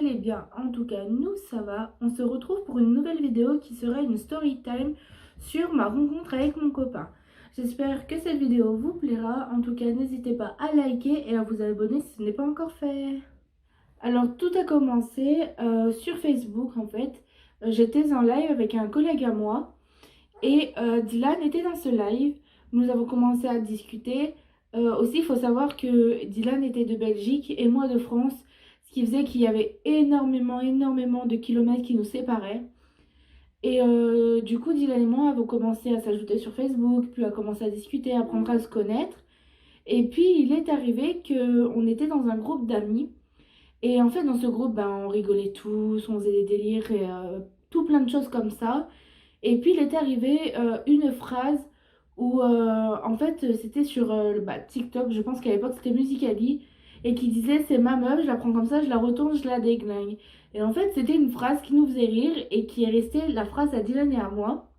allez bien. En tout cas, nous, ça va. On se retrouve pour une nouvelle vidéo qui sera une story time sur ma rencontre avec mon copain. J'espère que cette vidéo vous plaira. En tout cas, n'hésitez pas à liker et à vous abonner si ce n'est pas encore fait. Alors, tout a commencé sur Facebook, en fait. J'étais en live avec un collègue à moi et Dylan était dans ce live. Nous avons commencé à discuter. Aussi, il faut savoir que Dylan était de Belgique et moi de France, ce qui faisait qu'il y avait énormément de kilomètres qui nous séparaient. Et du coup, Dylan et moi avons commencé à s'ajouter sur Facebook, puis à commencer à discuter, à apprendre à se connaître. Et puis, il est arrivé qu'on était dans un groupe d'amis. Et en fait, dans ce groupe, on rigolait tous, on faisait des délires et tout plein de choses comme ça. Et puis, il est arrivé une phrase où, en fait, c'était sur TikTok, je pense qu'à l'époque, c'était Musical.ly, et qui disait, c'est ma meuf, je la prends comme ça, je la retourne, je la déglingue. Et en fait, c'était une phrase qui nous faisait rire et qui est restée la phrase à Dylan et à moi.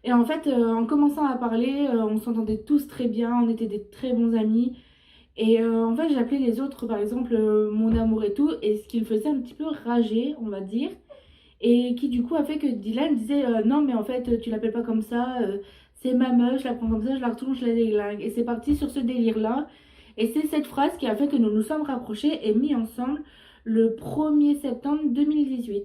Et en fait, en commençant à parler, on s'entendait tous très bien, on était des très bons amis. Et en fait, j'appelais les autres, par exemple, mon amour et tout, et ce qui le faisait un petit peu rager, on va dire. Et qui du coup a fait que Dylan disait non mais en fait tu l'appelles pas comme ça, c'est ma meuf, je la prends comme ça, je la retourne, je la déglingue. Et c'est parti sur ce délire là. Et c'est cette phrase qui a fait que nous nous sommes rapprochés et mis ensemble le 1er septembre 2018.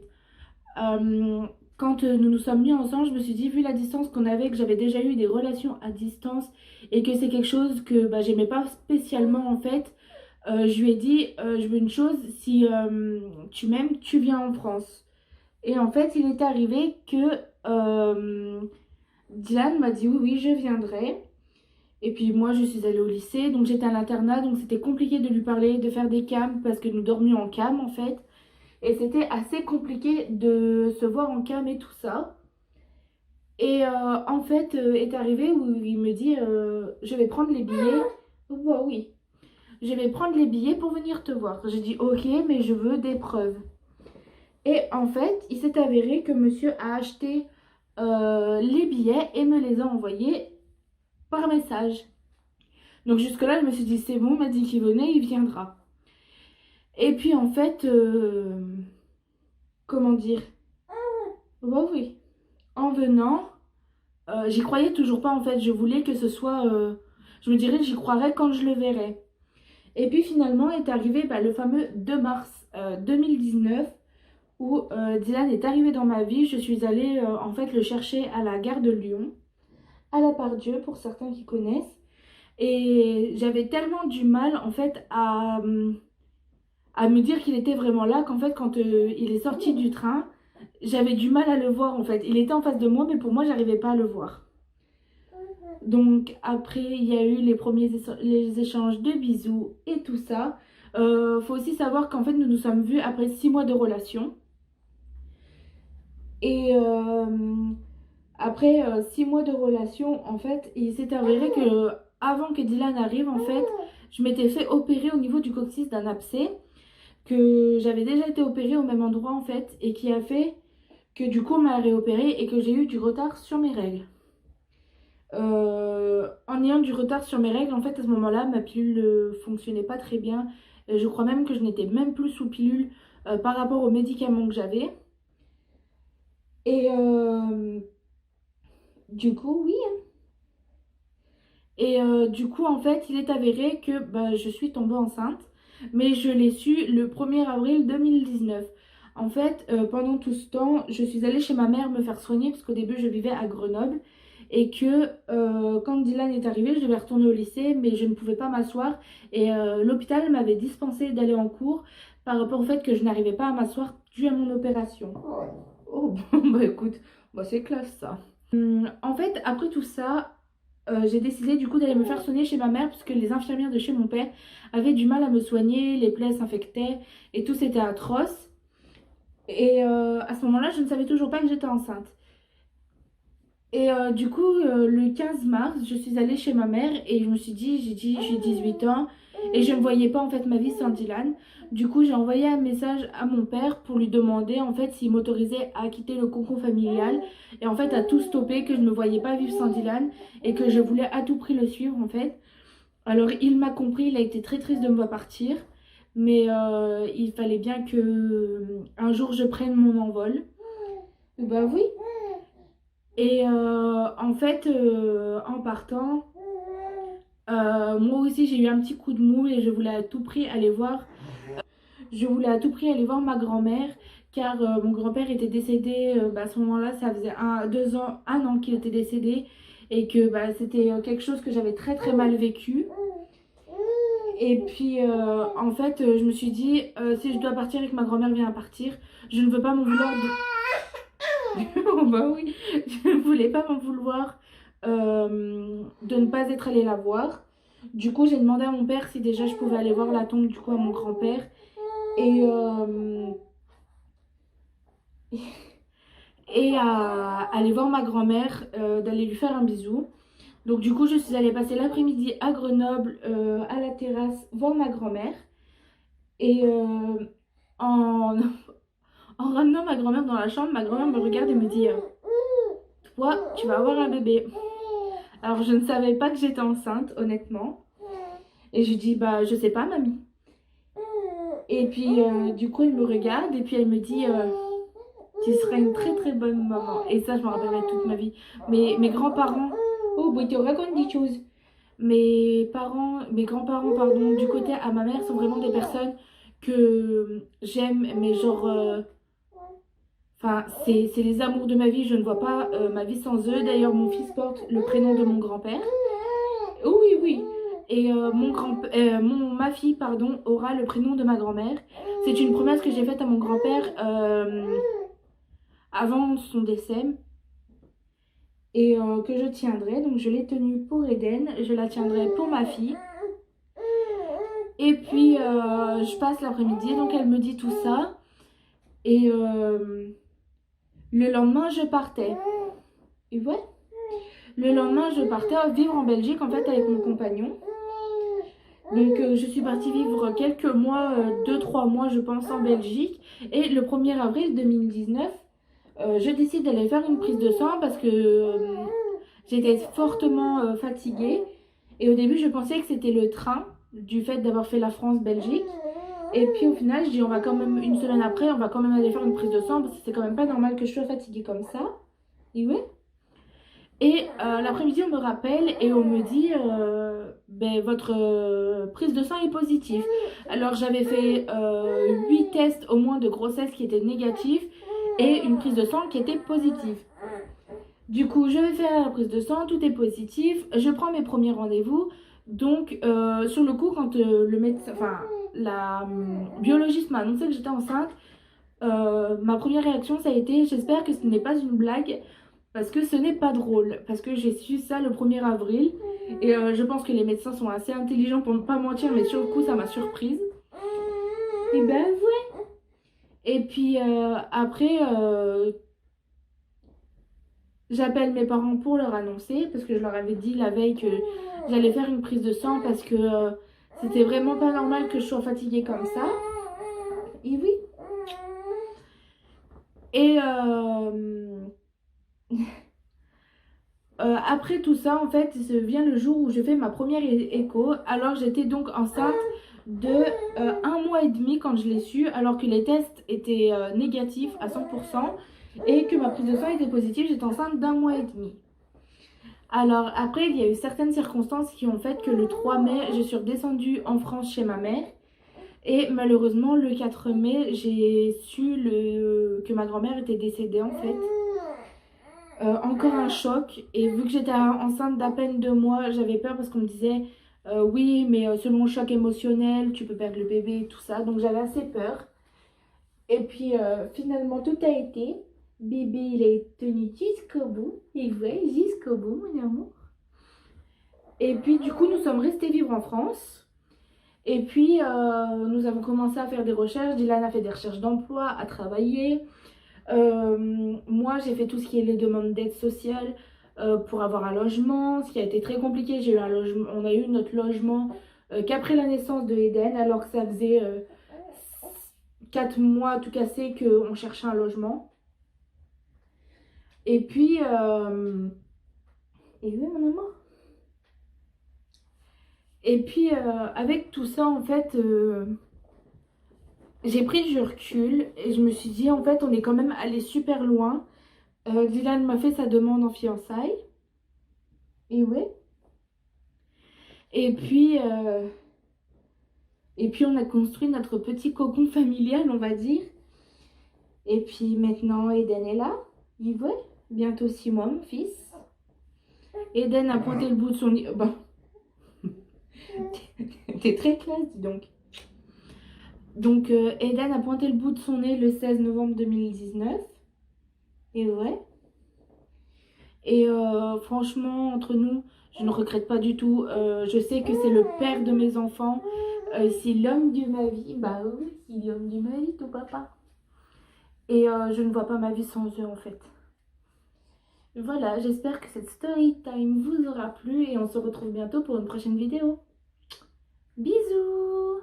Euh, Quand nous nous sommes mis ensemble, je me suis dit, vu la distance qu'on avait, que j'avais déjà eu des relations à distance et que c'est quelque chose que j'aimais pas spécialement en fait, je lui ai dit, je veux une chose, si tu m'aimes, tu viens en France. Et en fait, il est arrivé que Dylan m'a dit oui, oui, je viendrai. Et puis moi, je suis allée au lycée, donc j'étais à l'internat, donc c'était compliqué de lui parler, de faire des cams, parce que nous dormions en cam en fait. Et c'était assez compliqué de se voir en cam et tout ça. Et en fait, est arrivé où il me dit je vais prendre les billets. Oh, bah oui, je vais prendre les billets pour venir te voir. J'ai dit ok, mais je veux des preuves. Et en fait, il s'est avéré que monsieur a acheté les billets et me les a envoyés par message. Donc jusque-là, je me suis dit, c'est bon, il m'a dit qu'il venait, il viendra. Et puis en fait, comment dire? Bah oui, en venant, j'y croyais toujours pas en fait. Je voulais que ce soit, je me dirais, j'y croirais quand je le verrai. Et puis finalement est arrivé le fameux 2 mars 2019 où Dylan est arrivé dans ma vie. Je suis allée en fait le chercher à la gare de Lyon, à la Part-Dieu pour certains qui connaissent. Et j'avais tellement du mal en fait à me dire qu'il était vraiment là qu'en fait quand il est sorti du train, j'avais du mal à le voir en fait. Il était en face de moi mais pour moi j'arrivais pas à le voir. Donc après il y a eu les échanges de bisous et tout ça. Faut aussi savoir qu'en fait nous nous sommes vus après 6 mois de relation. Et après 6 mois de relation, en fait, il s'est avéré que avant que Dylan arrive, en fait, je m'étais fait opérer au niveau du coccyx d'un abcès, que j'avais déjà été opérée au même endroit, en fait, et qui a fait que du coup, on m'a réopérée et que j'ai eu du retard sur mes règles. En ayant du retard sur mes règles, en fait, à ce moment-là, ma pilule ne fonctionnait pas très bien. Je crois même que je n'étais même plus sous pilule par rapport aux médicaments que j'avais. Et du coup, oui. Et du coup, en fait, il est avéré que je suis tombée enceinte, mais je l'ai su le 1er avril 2019. En fait, pendant tout ce temps, je suis allée chez ma mère me faire soigner, parce qu'au début, je vivais à Grenoble, et que quand Dylan est arrivé, je devais retourner au lycée, mais je ne pouvais pas m'asseoir, et l'hôpital m'avait dispensé d'aller en cours par rapport au fait que je n'arrivais pas à m'asseoir dû à mon opération. Oh, bon, écoute, c'est classe ça. En fait, après tout ça, j'ai décidé du coup d'aller me faire soigner chez ma mère parce que les infirmières de chez mon père avaient du mal à me soigner, les plaies s'infectaient et tout c'était atroce. Et à ce moment-là, je ne savais toujours pas que j'étais enceinte. Et du coup, le 15 mars, je suis allée chez ma mère et je me suis dit, j'ai 18 ans et je ne voyais pas en fait ma vie sans Dylan. Du coup, j'ai envoyé un message à mon père pour lui demander en fait s'il m'autorisait à quitter le cocon familial et en fait à tout stopper, que je ne me voyais pas vivre sans Dylan et que je voulais à tout prix le suivre en fait. Alors il m'a compris, il a été très triste de me voir partir, Mais il fallait bien que un jour je prenne mon envol. Bah oui. Et en fait, en partant, moi aussi j'ai eu un petit coup de mou et je voulais à tout prix aller voir. Je voulais à tout prix aller voir ma grand-mère car mon grand-père était décédé à ce moment-là, ça faisait 2 ans, 1 an qu'il était décédé et que c'était quelque chose que j'avais très très mal vécu. Et puis en fait, je me suis dit, si je dois partir et que ma grand-mère vient à partir, je ne veux pas m'en vouloir oh bah oui, je ne voulais pas m'en vouloir de ne pas être allée la voir. Du coup, j'ai demandé à mon père si déjà je pouvais aller voir la tombe du coup à mon grand-père. Et, et à aller voir ma grand-mère, d'aller lui faire un bisou. Donc du coup, je suis allée passer l'après-midi à Grenoble, à la terrasse, voir ma grand-mère. Et en, en ramenant ma grand-mère dans la chambre, ma grand-mère me regarde et me dit toi, tu vas avoir un bébé. Alors je ne savais pas que j'étais enceinte, honnêtement. Et je dis bah je sais pas mamie. Et puis du coup elle me regarde et puis elle me dit tu seras une très très bonne maman. Et ça je me rappellerai toute ma vie. Mais mes grands-parents, oh bah, il te raconte des choses. Mes grands-parents pardon, du côté à ma mère sont vraiment des personnes que j'aime, mais genre enfin, c'est les amours de ma vie, je ne vois pas ma vie sans eux. D'ailleurs, mon fils porte le prénom de mon grand-père. Oui, oui. Et ma fille, pardon, aura le prénom de ma grand-mère. C'est une promesse que j'ai faite à mon grand-père avant son décès et que je tiendrai. Donc, je l'ai tenue pour Eden, je la tiendrai pour ma fille. Et puis, je passe l'après-midi, donc elle me dit tout ça. Et le lendemain, je partais. Et ouais. Le lendemain, je partais vivre en Belgique, en fait, avec mon compagnon. Donc, je suis partie vivre quelques mois, 2-3 mois, je pense, en Belgique. Et le 1er avril 2019, je décide d'aller faire une prise de sang parce que j'étais fortement fatiguée. Et au début, je pensais que c'était le train, du fait d'avoir fait la France-Belgique. Et puis au final, je dis, on va quand même, une semaine après, on va quand même aller faire une prise de sang parce que c'est quand même pas normal que je sois fatiguée comme ça. Et ouais. Et l'après-midi, on me rappelle et on me dit votre prise de sang est positive. Alors j'avais fait 8 tests au moins de grossesse qui étaient négatifs et une prise de sang qui était positive. Du coup, je vais faire la prise de sang, tout est positif. Je prends mes premiers rendez-vous. Donc sur le coup, quand le médecin, enfin la biologiste m'a annoncé que j'étais enceinte, ma première réaction ça a été j'espère que ce n'est pas une blague. Parce que ce n'est pas drôle, parce que j'ai su ça le 1er avril. Et je pense que les médecins sont assez intelligents pour ne pas mentir, mais sur le coup, ça m'a surprise. Et ben ouais. Et puis après, j'appelle mes parents pour leur annoncer, parce que je leur avais dit la veille que j'allais faire une prise de sang, parce que c'était vraiment pas normal que je sois fatiguée comme ça. Et oui. Et après tout ça, en fait, vient le jour où je fais ma première écho. Alors j'étais donc enceinte de 1 mois et demi quand je l'ai su, alors que les tests étaient négatifs à 100% et que ma prise de sang était positive. J'étais enceinte d'1 mois et demi. Alors après, il y a eu certaines circonstances qui ont fait que le 3 mai, je suis redescendue en France chez ma mère. Et malheureusement, le 4 mai, j'ai su que ma grand-mère était décédée en fait. Encore un choc. Et vu que j'étais enceinte d'à peine 2 mois, j'avais peur parce qu'on me disait oui, mais selon le choc émotionnel, tu peux perdre le bébé et tout ça. Donc j'avais assez peur. Et puis finalement, tout a été. Bébé, il est tenu jusqu'au bout. Et ouais, jusqu'au bout, mon amour. Et puis du coup, nous sommes restés vivre en France. Et puis, nous avons commencé à faire des recherches. Dylan a fait des recherches d'emploi, à travailler. Moi, j'ai fait tout ce qui est les demandes d'aide sociale pour avoir un logement, ce qui a été très compliqué. J'ai eu un logement, on a eu notre logement qu'après la naissance de Eden, alors que ça faisait 4 mois tout cassé qu'on cherchait un logement. Et puis, et oui, mon amour. Et puis, avec tout ça, en fait, j'ai pris du recul et je me suis dit, en fait, on est quand même allé super loin. Dylan m'a fait sa demande en fiançailles. Et ouais. Et puis, on a construit notre petit cocon familial, on va dire. Et puis maintenant, Eden est là. Il voit. Bientôt 6 mois, mon fils. Eden a pointé le bout de son nez. Bah. T'es très classe, dis donc. Donc, Eden a pointé le bout de son nez le 16 novembre 2019. Et ouais. Et franchement, entre nous, je ne regrette pas du tout. Je sais que c'est le père de mes enfants. C'est l'homme de ma vie. Bah oui, c'est l'homme de ma vie, ton papa. Et je ne vois pas ma vie sans eux, en fait. Voilà, j'espère que cette story time vous aura plu. Et on se retrouve bientôt pour une prochaine vidéo. Bisous!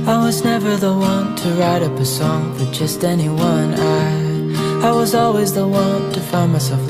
I was never the one to write up a song for just anyone. I was always the one to find myself